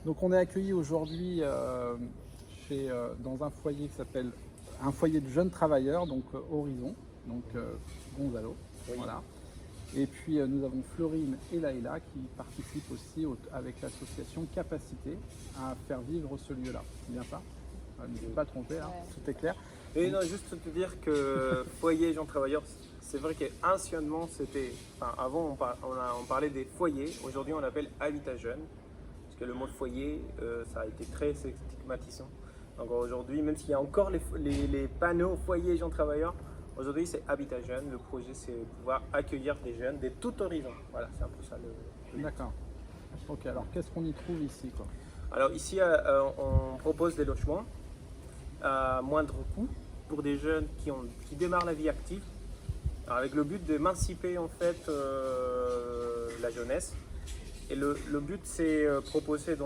Donc on est accueilli aujourd'hui dans un foyer qui s'appelle un foyer de jeunes travailleurs, donc Horizon, donc Gonzalo. Oui. Voilà. Et puis nous avons Florine et Laïla qui participent aussi avec l'association Capacité à faire vivre ce lieu-là. C'est bien ça? Je ne me suis pas trompé, hein, Ouais. tout est clair. Et non, juste te dire que foyer gens travailleurs, c'est vrai qu'anciennement c'était. Enfin, avant on parlait des foyers, aujourd'hui on l'appelle habitat jeune. Parce que le mot foyer, ça a été très stigmatisant. Donc aujourd'hui, même s'il y a encore les panneaux foyer gens travailleurs, aujourd'hui c'est habitat jeune. Le projet c'est pouvoir accueillir des jeunes de tout horizon. Voilà, c'est un peu ça le. D'accord. Ok, alors qu'est-ce qu'on y trouve ici, quoi? Alors ici, on propose des logements à moindre coût pour des jeunes qui démarrent la vie active, avec le but d'émanciper en fait la jeunesse. Et le but c'est proposer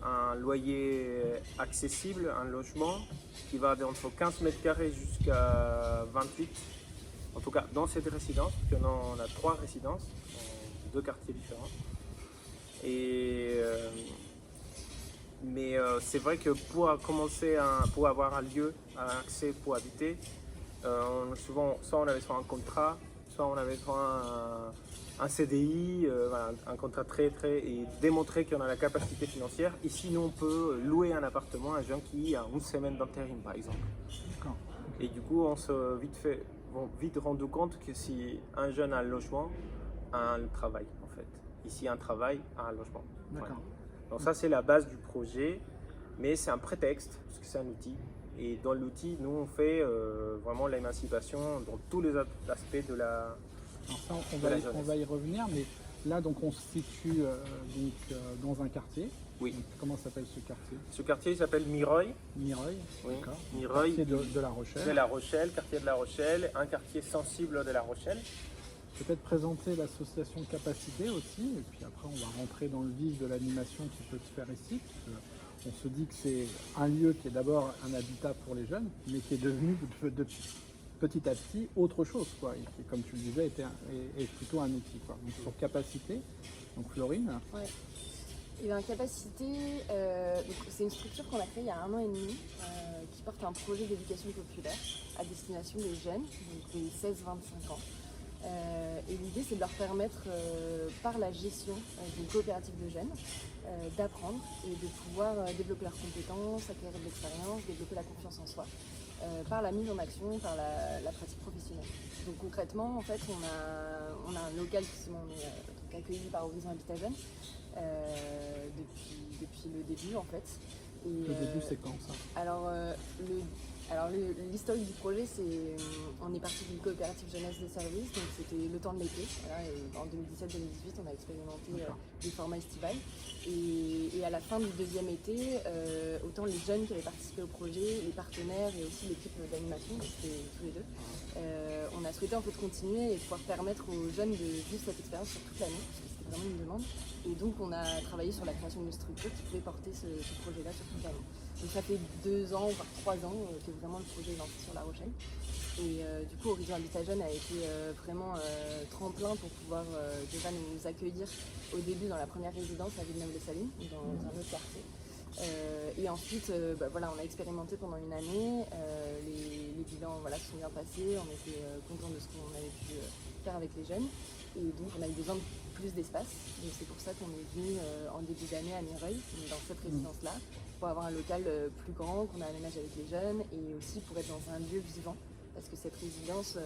un loyer accessible, un logement qui va d'entre 15 mètres carrés jusqu'à 28. En tout cas dans cette résidence, parce qu'on a 3 résidences, dans 2 quartiers différents. Et mais c'est vrai que pour pour avoir un lieu, un accès pour habiter, souvent, soit on avait soit un contrat, soit on avait soit un CDI, voilà, un contrat et démontrer qu'on a la capacité financière. Ici, nous, on peut louer un appartement à un jeune qui a une semaine d'intérim, par exemple. D'accord. Et du coup, on s'est vite rendu compte que si un jeune a un logement, a un travail, en fait. Ici, un travail, a un logement. D'accord. Voilà. Donc ça, c'est la base du projet, mais c'est un prétexte, parce que c'est un outil. Et dans l'outil, nous, on fait vraiment l'émancipation dans tous les aspects de la. Alors ça, jeunesse. on va y revenir, mais là, donc, on se situe dans un quartier. Oui. Donc, comment s'appelle ce quartier? Ce quartier, il s'appelle Mireuil. Mireuil. Oui. D'accord. Mireuil. Quartier de La Rochelle. De La Rochelle, quartier de La Rochelle, un quartier sensible de La Rochelle. Peut-être présenter l'association Capacité aussi, et puis après, on va rentrer dans le vif de l'animation qui peut se faire ici. On se dit que c'est un lieu qui est d'abord un habitat pour les jeunes, mais qui est devenu petit à petit autre chose, quoi, et qui, comme tu le disais, est plutôt un outil, quoi. Donc sur Capacité, donc Florine. Ouais. Et bien, Capacité, c'est une structure qu'on a créée il y a 1 an et demi, qui porte un projet d'éducation populaire à destination des jeunes, donc des 16-25 ans. Et l'idée, c'est de leur permettre, par la gestion d'une coopérative de jeunes, d'apprendre et de pouvoir développer leurs compétences, acquérir de l'expérience, développer la confiance en soi, par la mise en action, par la pratique professionnelle. Donc concrètement, en fait, on a un local qui est accueilli par Horizon Habitat Jeune depuis le début, en fait. Et, Le début, c'est quand ça? Alors l'historique du projet, on est parti d'une coopérative jeunesse de service, donc c'était le temps de l'été. Voilà, et en 2017-2018, on a expérimenté des formats estivales. Et à la fin du deuxième été, autant les jeunes qui avaient participé au projet, les partenaires et aussi l'équipe d'animation, donc c'était tous les deux, on a souhaité en fait continuer et pouvoir permettre aux jeunes de vivre cette expérience sur toute l'année, parce que c'était vraiment une demande. Et donc on a travaillé sur la création d'une structure qui pouvait porter ce projet-là sur toute l'année. Donc ça fait 2 ans, voire 3 ans que vraiment le projet est lancé sur La Rochelle. Et du coup, Horizon Habitat Jeune a été vraiment tremplin pour pouvoir déjà nous accueillir au début dans la première résidence à Villeneuve-les-Salines, dans un autre quartier. Et ensuite, voilà, on a expérimenté pendant 1 année, les bilans se sont bien passés, on était contents de ce qu'on avait pu faire avec les jeunes. Et donc on a eu besoin de plus d'espace, donc c'est pour ça qu'on est venu en début d'année à Mireuil, dans cette résidence-là, pour avoir un local plus grand, qu'on a aménagé avec les jeunes, et aussi pour être dans un lieu vivant, parce que cette résidence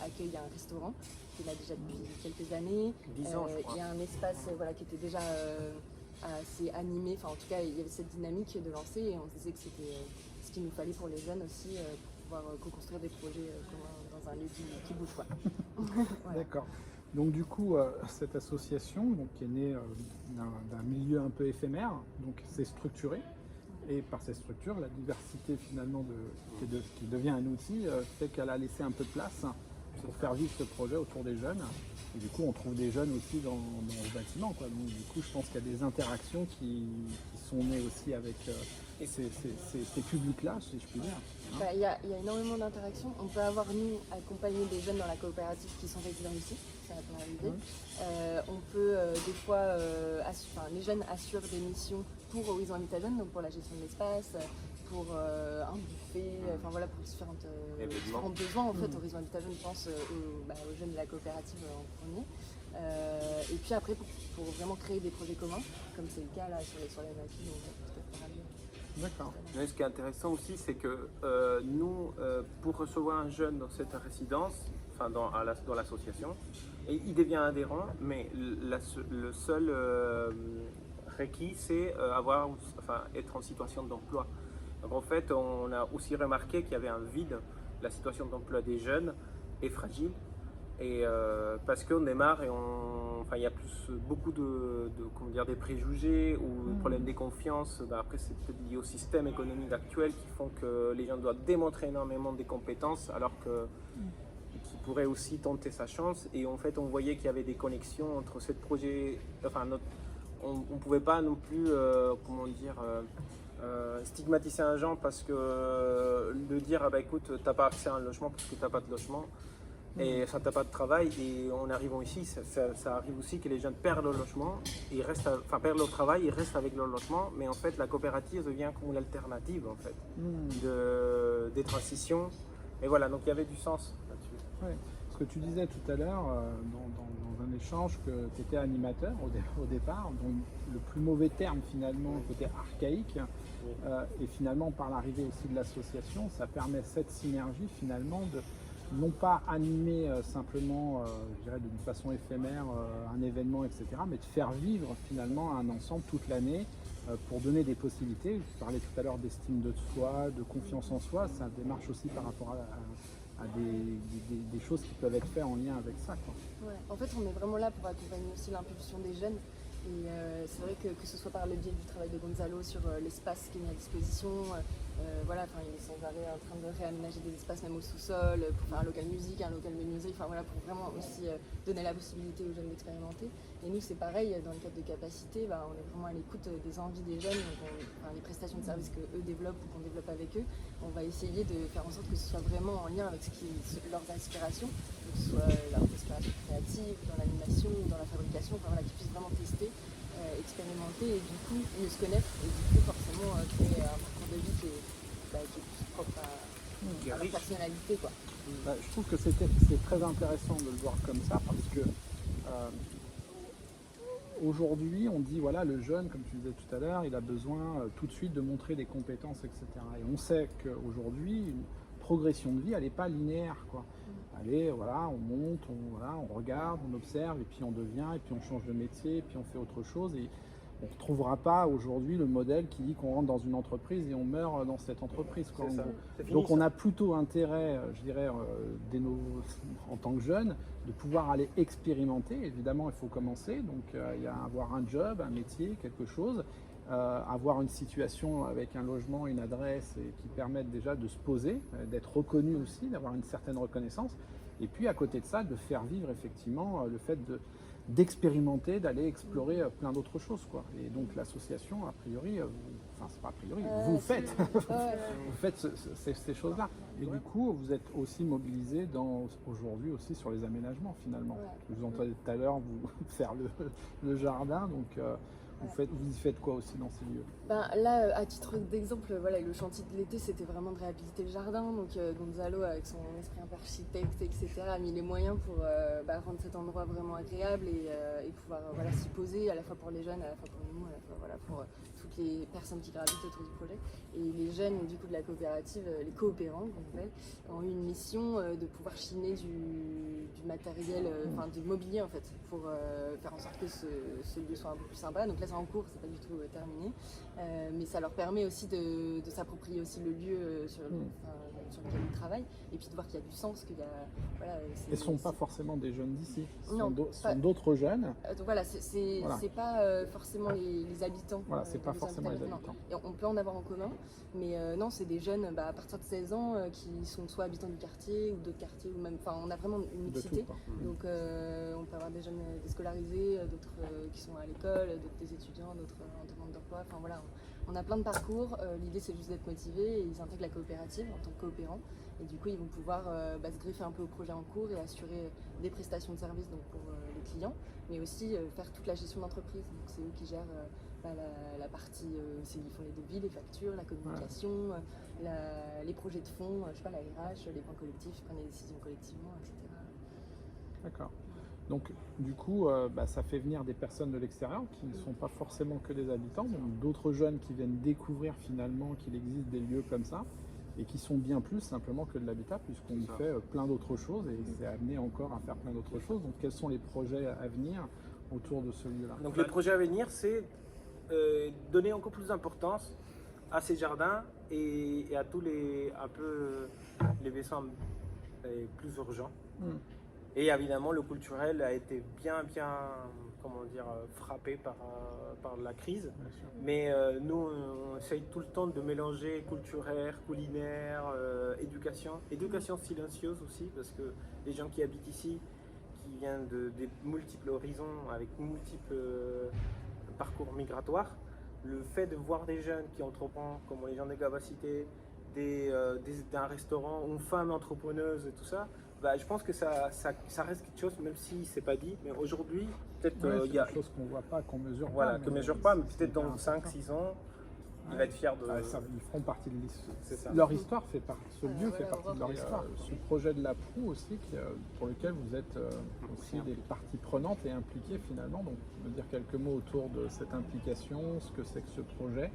accueille un restaurant qui est là déjà depuis quelques années. 10 ans, je crois. Il y a un espace qui était déjà assez animé, enfin en tout cas il y avait cette dynamique de lancer, et on se disait que c'était ce qu'il nous fallait pour les jeunes aussi, pour pouvoir co-construire des projets communs dans un lieu qui bouge, quoi. Voilà. D'accord. Donc du coup, cette association qui est née d'un milieu un peu éphémère, donc c'est structuré. Et par cette structure, la diversité finalement qui devient un outil fait qu'elle a laissé un peu de place pour faire vivre ce projet autour des jeunes. Et du coup, on trouve des jeunes aussi dans le bâtiment, quoi. Donc, du coup, je pense qu'il y a des interactions qui sont nées aussi avec ces publics-là, si je puis dire. Bah, il y a énormément d'interactions. On peut avoir, nous, accompagner des jeunes dans la coopérative qui sont résidents ici. Ça peut arriver. On peut, des fois, les jeunes assurent des missions pour Horizon Habitat Jeune, donc pour la gestion de l'espace, pour un buffet, enfin voilà, pour différents besoins. En fait, Horizon Habitat Jeune pense aux jeunes de la coopérative en premier. Et puis après, pour vraiment créer des projets communs, comme c'est le cas là sur les maquis, donc peut-être parler. D'accord. Mais ce qui est intéressant aussi, c'est que nous, pour recevoir un jeune dans cette résidence, enfin dans l'association, et il devient adhérent, mais le seul requis, c'est être en situation d'emploi. Donc en fait, on a aussi remarqué qu'il y avait un vide. La situation d'emploi des jeunes est fragile. Et parce qu'on démarre et il y a beaucoup des préjugés ou le problème des confiances. Après, c'est peut-être lié au système économique actuel qui font que les gens doivent démontrer énormément des compétences alors qu'ils pourraient aussi tenter sa chance. Et en fait, on voyait qu'il y avait des connexions entre ce projet. On ne pouvait pas non plus, stigmatiser un genre parce que de dire écoute, t'as pas accès à un logement parce que t'as pas de logement. Et ça, t'as pas de travail, et en arrivant ici, ça arrive aussi que les jeunes perdent leur logement, perdent leur travail, ils restent avec leur logement, mais en fait la coopérative devient comme l'alternative en fait des transitions. Et voilà, donc il y avait du sens là-dessus. Ouais. Ce que tu disais tout à l'heure dans un échange que tu étais animateur au départ, donc le plus mauvais terme finalement, le côté archaïque, et finalement par l'arrivée aussi de l'association, ça permet cette synergie finalement de non pas animer simplement, je dirais d'une façon éphémère, un événement, etc., mais de faire vivre finalement un ensemble toute l'année pour donner des possibilités. Je parlais tout à l'heure d'estime de soi, de confiance en soi, ça démarche aussi par rapport à des choses qui peuvent être faites en lien avec ça, quoi. Ouais. En fait, on est vraiment là pour accompagner aussi l'impulsion des jeunes. Et c'est vrai que ce soit par le biais du travail de Gonzalo sur l'espace qui est mis à disposition, il est sans arrêt en train de réaménager des espaces même au sous-sol, pour faire un local musique, un local menuiserie, pour vraiment aussi donner la possibilité aux jeunes d'expérimenter. Et nous c'est pareil, dans le cadre de Capacité, on est vraiment à l'écoute des envies des jeunes, donc les prestations de services qu'eux développent ou qu'on développe avec eux, on va essayer de faire en sorte que ce soit vraiment en lien avec leurs aspirations, que ce soit leurs aspirations créatives, dans l'animation ou dans la fabrication, qu'ils puissent vraiment tester, expérimenter et du coup mieux se connaître et du coup forcément créer un parcours de vie qui est plus propre à leur personnalité, quoi. Je trouve que c'est très intéressant de le voir comme ça parce que aujourd'hui on dit voilà, le jeune, comme tu disais tout à l'heure, il a besoin tout de suite de montrer des compétences, etc. Et on sait qu'aujourd'hui une progression de vie elle n'est pas linéaire, quoi. Allez, voilà, on monte, on regarde, on observe, et puis on devient, et puis on change de métier, et puis on fait autre chose. Et on ne retrouvera pas aujourd'hui le modèle qui dit qu'on rentre dans une entreprise et on meurt dans cette entreprise, quoi. Donc on a plutôt intérêt, je dirais, en tant que jeunes, de pouvoir aller expérimenter. Évidemment, il faut commencer, donc avoir un job, un métier, quelque chose. Avoir une situation avec un logement, une adresse et qui permettent déjà de se poser, d'être reconnu aussi, d'avoir une certaine reconnaissance. Et puis à côté de ça, de faire vivre effectivement le fait d'expérimenter, d'aller explorer plein d'autres choses, quoi. Et donc l'association, a priori, c'est pas a priori, vous faites, vous faites ces choses-là. Et du coup, vous êtes aussi mobilisés aujourd'hui aussi sur les aménagements finalement. Je vous entendais tout à l'heure vous faire le jardin, donc vous y faites quoi aussi dans ces lieux? Là, à titre d'exemple, le chantier de l'été, c'était vraiment de réhabiliter le jardin. Donc Gonzalo, avec son esprit un peu architecte, etc., a mis les moyens pour rendre cet endroit vraiment agréable et pouvoir s'y poser, à la fois pour les jeunes, à la fois pour nous, à la fois pour toutes les personnes qui gravitent autour du projet. Et les jeunes du coup de la coopérative, les coopérants, ont eu une mission de pouvoir chiner du matériel, du mobilier en fait, pour faire en sorte que ce lieu soit un peu plus sympa. Donc là c'est en cours, c'est pas du tout terminé, mais ça leur permet aussi de s'approprier aussi le lieu sur lesquels ils travaillent, et puis de voir qu'il y a du sens, qu'il y a... Voilà, Et ce ne sont pas forcément des jeunes d'ici, ce Non, sont d'autres jeunes. Donc voilà, c'est Voilà. pas forcément les habitants. Voilà, c'est pas forcément les non. habitants. Et on peut en avoir en commun, mais non, c'est des jeunes à partir de 16 ans qui sont soit habitants du quartier ou d'autres quartiers, ou même, enfin, on a vraiment une De mixité. tout, quoi. Donc on peut avoir des jeunes déscolarisés, d'autres qui sont à l'école, d'autres des étudiants, d'autres en demande d'emploi. Enfin voilà, on a plein de parcours. L'idée c'est juste d'être motivés, et ils intègrent la coopérative en tant que coopérants. Et du coup, ils vont pouvoir se greffer un peu au projet en cours et assurer des prestations de services donc pour les clients, mais aussi faire toute la gestion d'entreprise. Donc c'est eux qui gèrent la partie, ils font les devis, les factures, la communication, les projets de fonds, je sais pas, la RH, les points collectifs, prendre les décisions collectivement, etc. D'accord. Donc du coup, ça fait venir des personnes de l'extérieur qui ne sont pas forcément que des habitants, donc d'autres jeunes qui viennent découvrir finalement qu'il existe des lieux comme ça et qui sont bien plus simplement que de l'habitat, puisqu'on y fait plein d'autres choses et c'est amené encore à faire plein d'autres choses. Donc quels sont les projets à venir autour de ce lieu-là? Donc le projet à venir, c'est donner encore plus d'importance à ces jardins et à tous les besoins plus urgents. Et évidemment, le culturel a été bien frappé par la crise. Mais nous, on essaye tout le temps de mélanger culturel, culinaire, éducation. Éducation silencieuse aussi, parce que les gens qui habitent ici, qui viennent des multiples horizons, avec multiples parcours migratoires, le fait de voir des jeunes qui entreprennent, comme les gens des capacités, d'un restaurant, une femme entrepreneuse et tout ça, je pense que ça reste quelque chose, même si c'est pas dit, mais aujourd'hui, peut-être il y a des choses qu'on voit pas, qu'on mesure voilà, pas. qu'on mesure pas, mais peut-être dans 5-6 ans, il va être fier de... ils feront partie de l'histoire. C'est ça. Leur histoire fait partie, ce lieu fait voilà, partie de leur histoire. Ce projet de la proue aussi, pour lequel vous êtes aussi des parties prenantes et impliquées finalement. Donc, me dire quelques mots autour de cette implication, ce que c'est que ce projet.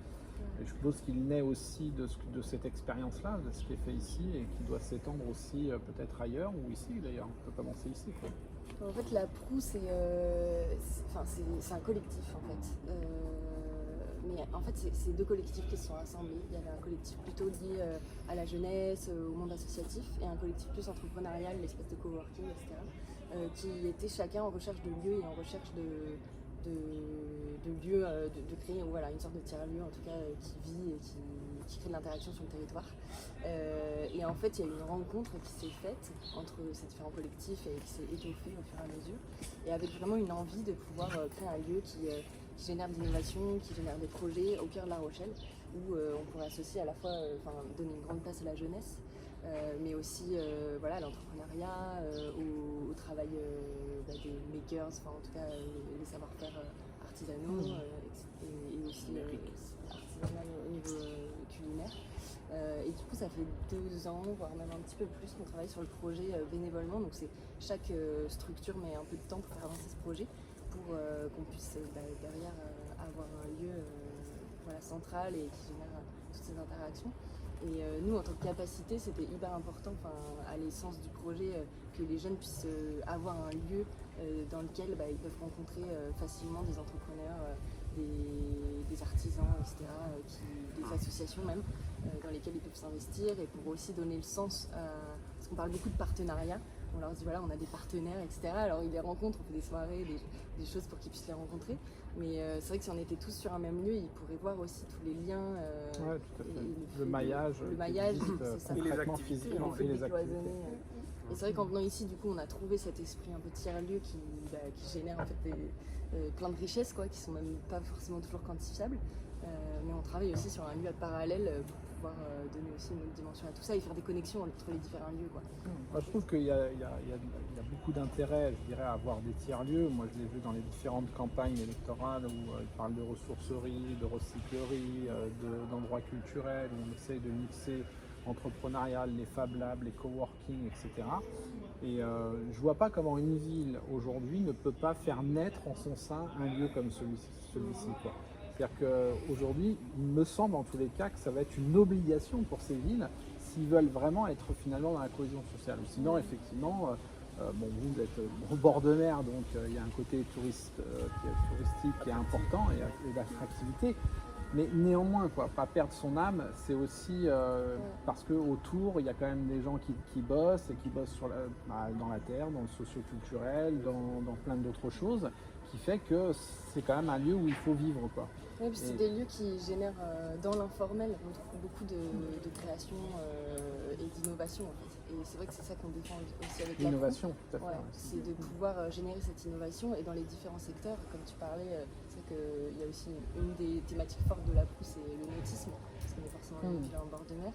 Et je suppose qu'il naît aussi de cette expérience-là, de ce qui est fait ici et qui doit s'étendre aussi peut-être ailleurs ou ici d'ailleurs. On peut commencer ici, quoi. En fait, la proue, c'est un collectif en fait. Mais en fait, c'est deux collectifs qui se sont rassemblés. Il y avait un collectif plutôt lié à la jeunesse, au monde associatif, et un collectif plus entrepreneurial, l'espèce de coworking, etc., qui étaient chacun en recherche de lieux et en recherche de lieux, de créer une sorte de tiers-lieu, en tout cas, qui vit et qui crée de l'interaction sur le territoire. Et en fait, il y a eu une rencontre qui s'est faite entre ces différents collectifs et qui s'est étoffée au fur et à mesure, et avec vraiment une envie de pouvoir créer un lieu qui génère de l'innovation, qui génère des projets au cœur de La Rochelle, où on pourrait associer à la fois donner une grande place à la jeunesse, mais aussi à l'entrepreneuriat, au travail des makers, en tout cas les savoir-faire artisanaux et aussi artisanal au niveau culinaire. Et du coup, ça fait 2 ans, voire même un petit peu plus, qu'on travaille sur le projet bénévolement. Donc chaque structure met un peu de temps pour faire avancer ce projet, pour qu'on puisse derrière avoir un lieu central et qui génère toutes ces interactions. Et nous, en tant que capacité, c'était hyper important, à l'essence du projet, que les jeunes puissent avoir un lieu dans lequel ils peuvent rencontrer facilement des entrepreneurs, des artisans, etc., des associations même, dans lesquelles ils peuvent s'investir, et pour aussi donner le sens parce qu'on parle beaucoup de partenariat. On leur dit on a des partenaires, etc. Alors ils les rencontrent, on fait des soirées, des choses pour qu'ils puissent les rencontrer. Mais c'est vrai que si on était tous sur un même lieu, ils pourraient voir aussi tous les liens. Oui, tout à fait. Le maillage, c'est ça. Et les concrètement, activités, physiquement, Et et les les activités. Et c'est vrai qu'en venant ici, du coup, on a trouvé cet esprit un peu tiers-lieu qui génère en fait plein de richesses, qui sont même pas forcément toujours quantifiables. Mais on travaille aussi sur un lieu parallèle pour pouvoir donner aussi une autre dimension à tout ça et faire des connexions entre les différents lieux. Moi, je trouve qu'il y a beaucoup d'intérêt, je dirais, à avoir des tiers-lieux. Moi, je l'ai vu dans les différentes campagnes électorales où ils parlent de ressourcerie, de recyclerie, d'endroits culturels, où on essaye de mixer entrepreneurial, les Fab Labs, les coworking, etc. Et je vois pas comment une ville aujourd'hui ne peut pas faire naître en son sein un lieu comme celui-ci, quoi. C'est-à-dire qu'aujourd'hui, il me semble en tous les cas que ça va être une obligation pour ces villes s'ils veulent vraiment être finalement dans la cohésion sociale. Sinon, effectivement, vous êtes au bord de mer, donc il y a un côté touristique qui est important et d'attractivité. Mais néanmoins, quoi, pas perdre son âme, c'est aussi parce qu'autour, il y a quand même des gens qui bossent et qui bossent dans la terre, dans le socio-culturel, dans plein d'autres choses, qui fait que c'est quand même un lieu où il faut vivre, quoi. Oui, puis c'est des lieux qui génèrent dans l'informel beaucoup de création et d'innovation en fait. Et c'est vrai que c'est ça qu'on défend aussi avec l'innovation, tout à fait. Ouais, c'est de pouvoir générer cette innovation et dans les différents secteurs, comme tu parlais, c'est vrai qu'il y a aussi une des thématiques fortes de la proue, c'est le nautisme, parce qu'on est forcément véhiculé en bord de mer.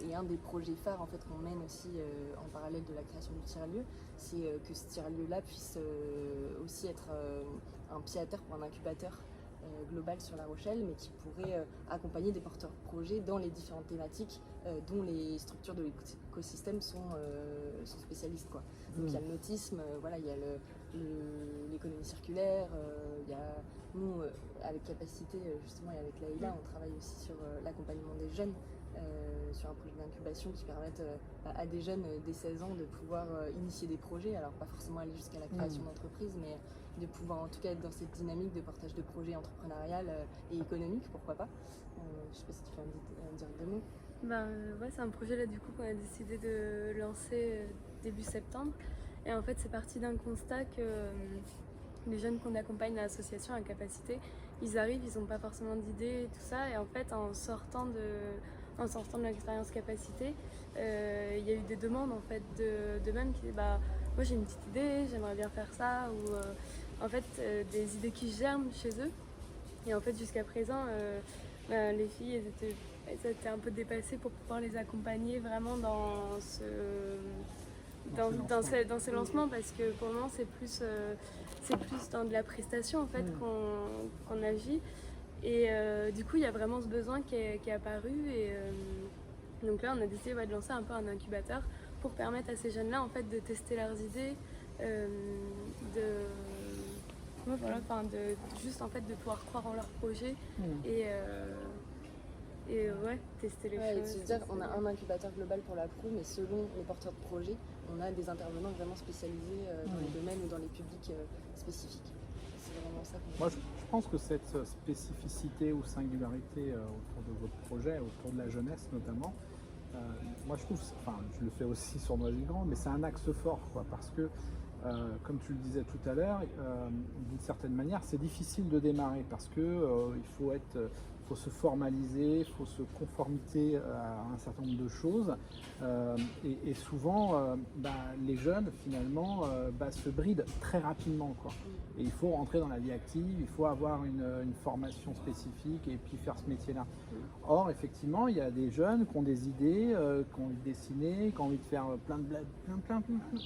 Et un des projets phares en fait, qu'on mène aussi en parallèle de la création du tiers-lieu, c'est que ce tiers-lieu-là puisse aussi être un pied à terre pour un incubateur global sur La Rochelle, mais qui pourrait accompagner des porteurs de projets dans les différentes thématiques dont les structures de l'écosystème sont spécialistes, quoi. Donc il y a le nautisme, voilà, il y a l'économie circulaire, il y a nous avec Capacité justement et avec Laïla, on travaille aussi sur l'accompagnement des jeunes. Sur un projet d'incubation qui permette à des jeunes dès 16 ans de pouvoir initier des projets, alors pas forcément aller jusqu'à la création d'entreprise, mais de pouvoir en tout cas être dans cette dynamique de partage de projets entrepreneurial et économique, pourquoi pas. Je sais pas si tu veux dire deux mots. Ouais, c'est un projet là du coup qu'on a décidé de lancer début septembre, et en fait c'est parti d'un constat que les jeunes qu'on accompagne à l'association à Capacité, ils arrivent, ils n'ont pas forcément d'idées et tout ça, et en fait en sortant de l'expérience Capacité, il y a eu des demandes en fait d'eux-mêmes qui disaient moi j'ai une petite idée, j'aimerais bien faire ça, ou en fait des idées qui germent chez eux. Et en fait jusqu'à présent les filles elles étaient un peu dépassées pour pouvoir les accompagner vraiment dans ces lancements, parce que pour le moment c'est plus dans de la prestation en fait qu'on agit. Et du coup, il y a vraiment ce besoin qui est apparu. Et donc là, on a décidé de lancer un peu un incubateur pour permettre à ces jeunes-là en fait, de tester leurs idées, juste en fait, de pouvoir croire en leur projet et tester les choses. Et se dire, on a un incubateur global pour la proue, mais selon les porteurs de projets, on a des intervenants vraiment spécialisés dans les domaines ou dans les publics spécifiques. C'est vraiment ça. Moi, je pense que cette spécificité ou singularité autour de votre projet, autour de la jeunesse notamment, moi je trouve, je le fais aussi sur Noisy-Grand, mais c'est un axe fort, quoi, parce que, comme tu le disais tout à l'heure, d'une certaine manière, c'est difficile de démarrer parce que il faut se formaliser, il faut se conformiter à un certain nombre de choses, et souvent les jeunes finalement se brident très rapidement, quoi. Et il faut rentrer dans la vie active, il faut avoir une formation spécifique et puis faire ce métier-là. Or, effectivement, il y a des jeunes qui ont des idées, qui ont envie de dessiner, qui ont envie de faire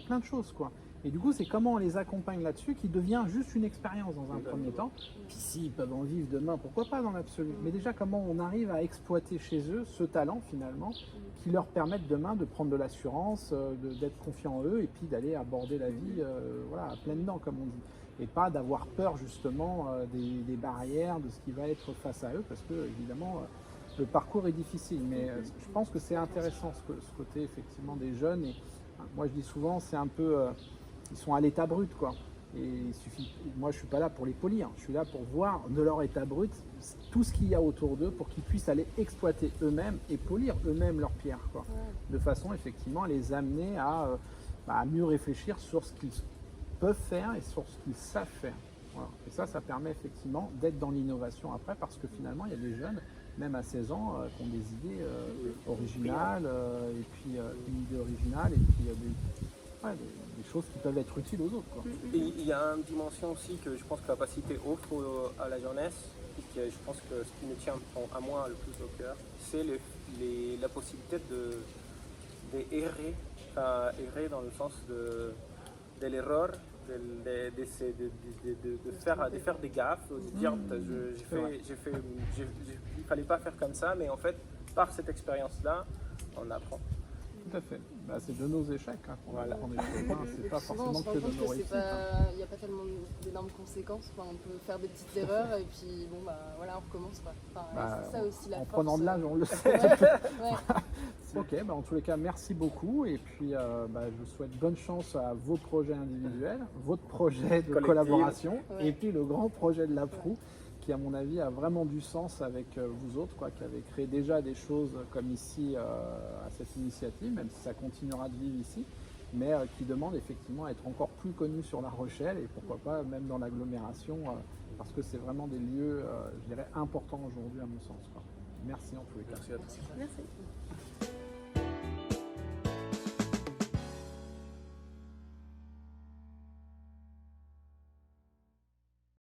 plein de choses, quoi. Et du coup, c'est comment on les accompagne là-dessus qui devient juste une expérience dans un premier temps. Puis s'ils peuvent en vivre demain, pourquoi pas dans l'absolu. Mais déjà, comment on arrive à exploiter chez eux ce talent finalement qui leur permette demain de prendre de l'assurance, d'être confiants en eux et puis d'aller aborder la vie à pleines dents, comme on dit. Et pas d'avoir peur justement des barrières, de ce qui va être face à eux, parce que évidemment le parcours est difficile. Mais je pense que c'est intéressant ce côté effectivement des jeunes. Et moi je dis souvent, c'est un peu... ils sont à l'état brut, quoi. Et il suffit. Moi, je suis pas là pour les polir. Je suis là pour voir de leur état brut tout ce qu'il y a autour d'eux pour qu'ils puissent aller exploiter eux-mêmes et polir eux-mêmes leurs pierres, quoi. De façon effectivement à les amener à mieux réfléchir sur ce qu'ils peuvent faire et sur ce qu'ils savent faire. Voilà. Et ça permet effectivement d'être dans l'innovation après, parce que finalement, il y a des jeunes, même à 16 ans, qui ont des idées originales, et puis une idée originale, et puis des choses qui peuvent être utiles aux autres, quoi. Et il y a une dimension aussi que je pense que Capacité offre à la jeunesse, et que je pense que ce qui me tient à moi le plus au cœur, c'est la possibilité d'errer, dans le sens de l'erreur, de faire des gaffes, de dire il fallait pas faire comme ça, mais en fait par cette expérience-là on apprend. Tout à fait. C'est de nos échecs qu'on apprend des choses. C'est pas souvent, forcément que de nos réussites. Il n'y a pas tellement d'énormes conséquences. On peut faire des petites erreurs et puis on recommence, quoi. C'est ça aussi la en force. prenant de l'âge, on le sait. Ok, en tous les cas, merci beaucoup. Et puis, je vous souhaite bonne chance à vos projets individuels, votre projet de collaboration, et puis le grand projet de la proue qui à mon avis a vraiment du sens avec vous autres, quoi, qui avez créé déjà des choses comme ici à cette initiative, même si ça continuera de vivre ici, mais qui demande effectivement à être encore plus connu sur La Rochelle et pourquoi pas même dans l'agglomération, parce que c'est vraiment des lieux, je dirais, importants aujourd'hui à mon sens, quoi. Merci en tous les cas. Merci à toi. Merci.